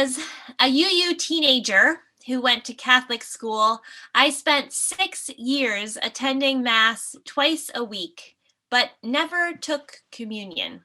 As a UU teenager who went to Catholic school, I spent 6 years attending Mass twice a week, but never took communion.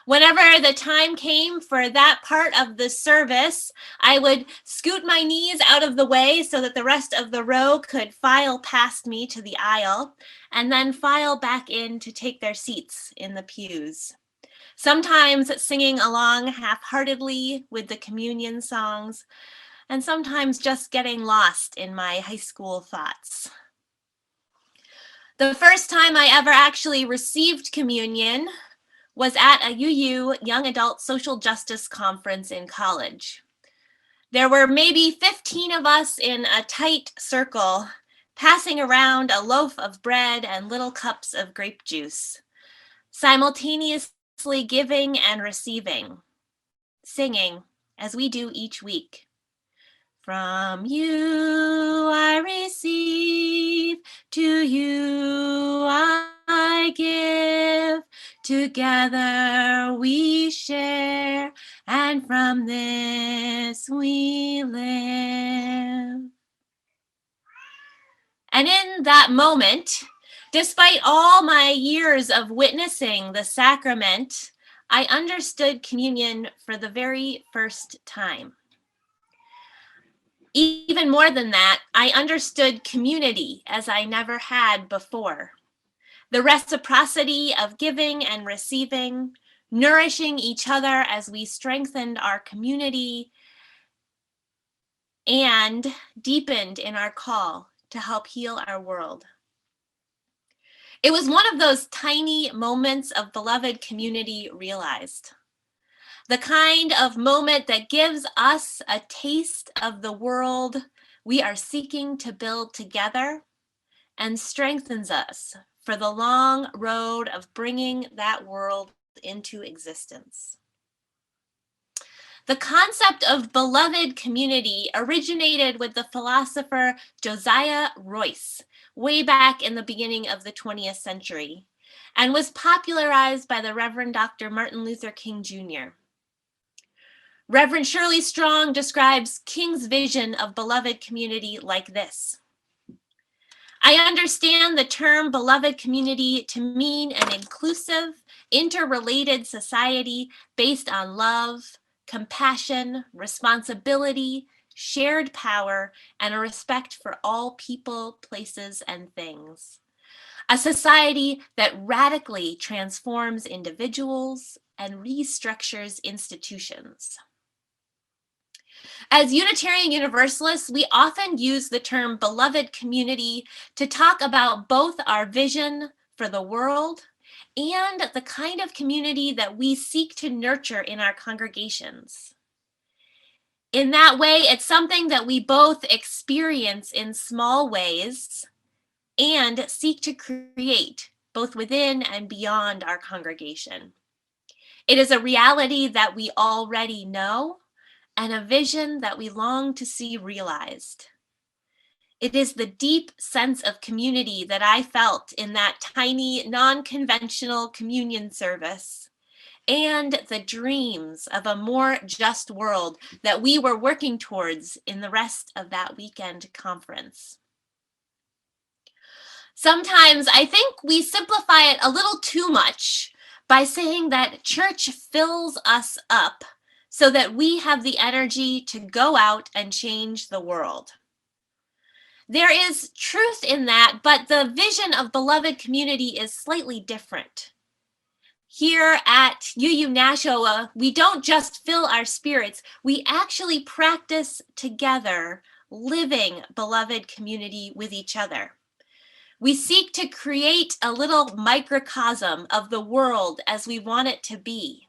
Whenever the time came for that part of the service, I would scoot my knees out of the way so that the rest of the row could file past me to the aisle and then file back in to take their seats in the pews. Sometimes singing along half-heartedly with the communion songs, and sometimes just getting lost in my high school thoughts. The first time I ever actually received communion was at a UU Young Adult Social Justice Conference in college. There were maybe 15 of us in a tight circle, passing around a loaf of bread and little cups of grape juice, simultaneously giving and receiving, singing as we do each week. From you I receive, to you I give, together we share, and from this we live. And in that moment, despite all my years of witnessing the sacrament, I understood communion for the very first time. Even more than that, I understood community as I never had before. The reciprocity of giving and receiving, nourishing each other as we strengthened our community, and deepened in our call to help heal our world. It was one of those tiny moments of beloved community realized. The kind of moment that gives us a taste of the world we are seeking to build together and strengthens us for the long road of bringing that world into existence. The concept of beloved community originated with the philosopher Josiah Royce way back in the beginning of the 20th century and was popularized by the Reverend Dr. Martin Luther King Jr. Reverend Shirley Strong describes King's vision of beloved community like this. I understand the term beloved community to mean an inclusive, interrelated society based on love, compassion, responsibility, shared power, and a respect for all people, places, and things. A society that radically transforms individuals and restructures institutions. As Unitarian Universalists, we often use the term beloved community to talk about both our vision for the world and the kind of community that we seek to nurture in our congregations. In that way, it's something that we both experience in small ways and seek to create both within and beyond our congregation. It is a reality that we already know and a vision that we long to see realized. It is the deep sense of community that I felt in that tiny, non-conventional communion service, and the dreams of a more just world that we were working towards in the rest of that weekend conference. Sometimes I think we simplify it a little too much by saying that church fills us up so that we have the energy to go out and change the world. There is truth in that, but the vision of beloved community is slightly different. Here at UU Nashua, we don't just fill our spirits, we actually practice together living beloved community with each other. We seek to create a little microcosm of the world as we want it to be.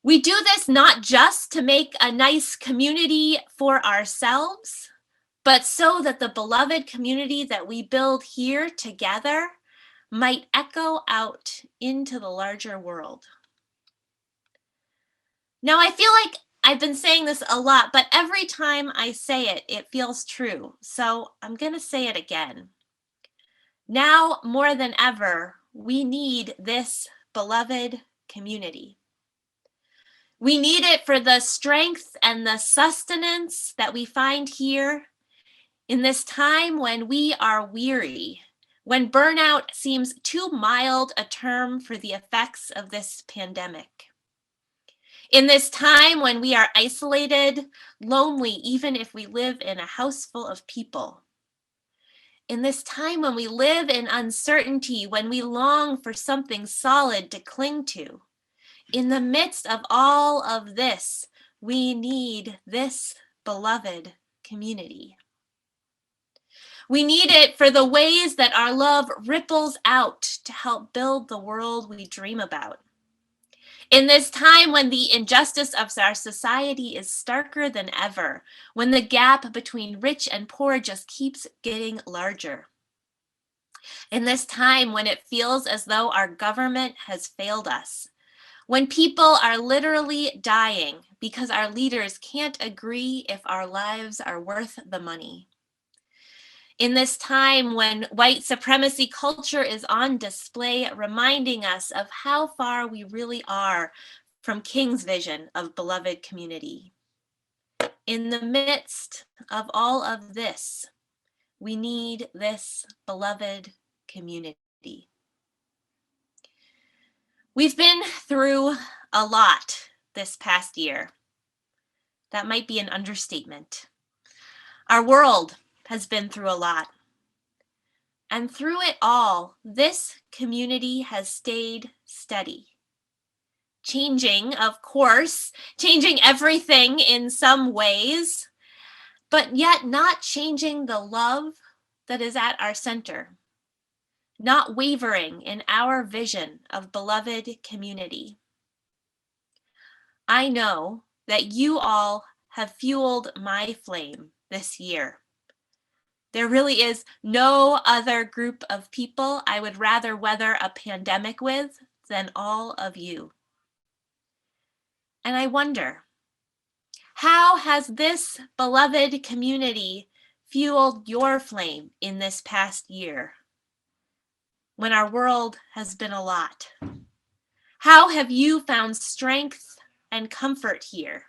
We do this not just to make a nice community for ourselves, but so that the beloved community that we build here together might echo out into the larger world. Now, I feel like I've been saying this a lot, but every time I say it, it feels true. So I'm going to say it again. Now, more than ever, we need this beloved community. We need it for the strength and the sustenance that we find here in this time when we are weary, when burnout seems too mild a term for the effects of this pandemic. In this time when we are isolated, lonely, even if we live in a house full of people. In this time when we live in uncertainty, when we long for something solid to cling to. In the midst of all of this, we need this beloved community. We need it for the ways that our love ripples out to help build the world we dream about. In this time when the injustice of our society is starker than ever, when the gap between rich and poor just keeps getting larger. In this time when it feels as though our government has failed us, when people are literally dying because our leaders can't agree if our lives are worth the money. In this time when white supremacy culture is on display, reminding us of how far we really are from King's vision of beloved community. In the midst of all of this, we need this beloved community. We've been through a lot this past year. That might be an understatement. Our world has been through a lot. And through it all, this community has stayed steady. Changing, of course, changing everything in some ways, but yet not changing the love that is at our center. Not wavering in our vision of beloved community. I know that you all have fueled my flame this year. There really is no other group of people I would rather weather a pandemic with than all of you. And I wonder, how has this beloved community fueled your flame in this past year when our world has been a lot? How have you found strength and comfort here?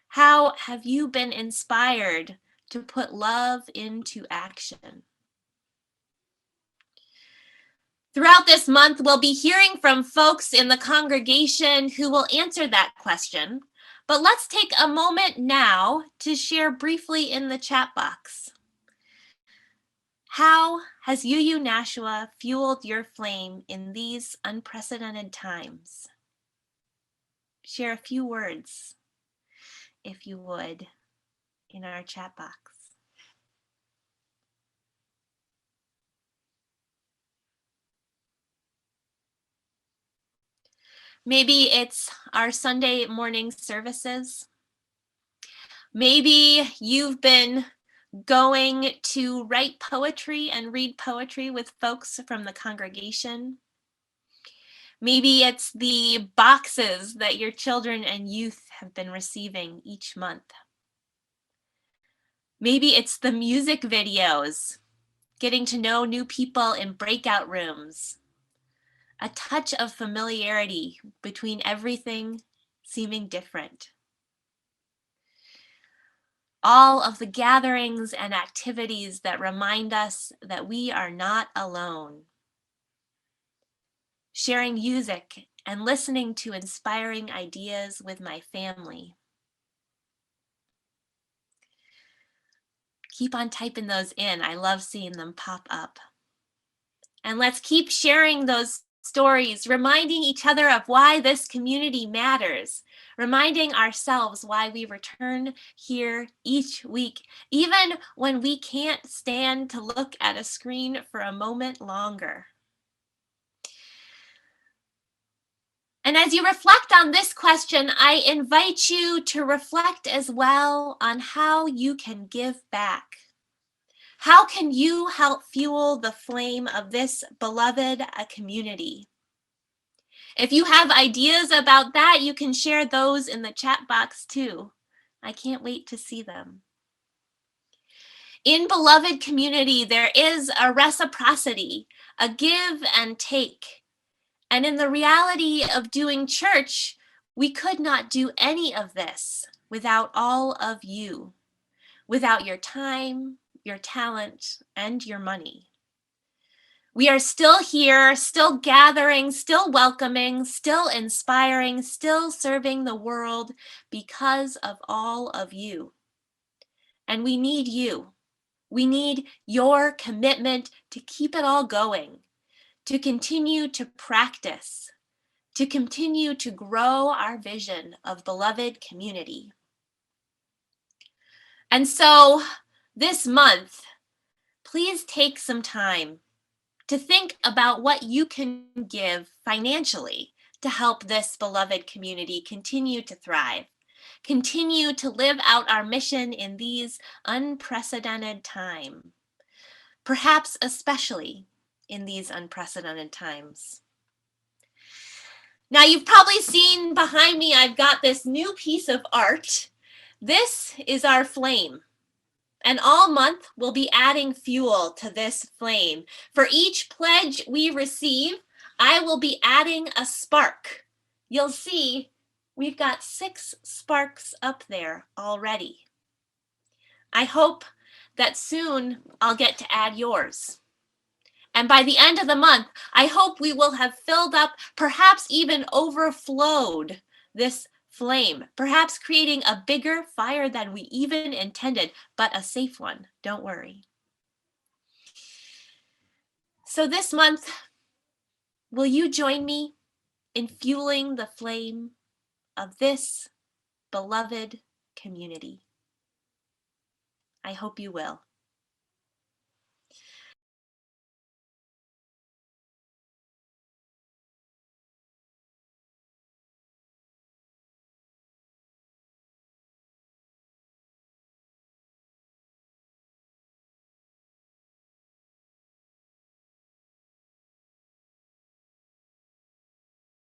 How have you been inspired to put love into action? Throughout this month, we'll be hearing from folks in the congregation who will answer that question. But let's take a moment now to share briefly in the chat box. How has UU Nashua fueled your flame in these unprecedented times? Share a few words, if you would, in our chat box. Maybe it's our Sunday morning services. Maybe you've been going to write poetry and read poetry with folks from the congregation. Maybe it's the boxes that your children and youth have been receiving each month. Maybe it's the music videos, getting to know new people in breakout rooms, a touch of familiarity between everything seeming different. All of the gatherings and activities that remind us that we are not alone. Sharing music and listening to inspiring ideas with my family. Keep on typing those in. I love seeing them pop up. And let's keep sharing those stories, reminding each other of why this community matters, reminding ourselves why we return here each week, even when we can't stand to look at a screen for a moment longer. And as you reflect on this question, I invite you to reflect as well on how you can give back. How can you help fuel the flame of this beloved community? If you have ideas about that, you can share those in the chat box too. I can't wait to see them. In beloved community, there is a reciprocity, a give and take. And in the reality of doing church, We could not do any of this without all of you, without your time, your talent, and your money. We are still here, still gathering, still welcoming, still inspiring, still serving the world because of all of you. And we need you. We need your commitment to keep it all going, to continue to practice, to continue to grow our vision of beloved community. And so this month, please take some time to think about what you can give financially to help this beloved community continue to thrive, continue to live out our mission in these unprecedented times, perhaps especially in these unprecedented times. Now, you've probably seen behind me, I've got this new piece of art. This is our flame. And all month, we'll be adding fuel to this flame. For each pledge we receive, I will be adding a spark. You'll see we've got 6 sparks up there already. I hope that soon I'll get to add yours. And by the end of the month, I hope we will have filled up, perhaps even overflowed this flame, perhaps creating a bigger fire than we even intended, but a safe one, don't worry. So this month, will you join me in fueling the flame of this beloved community? I hope you will.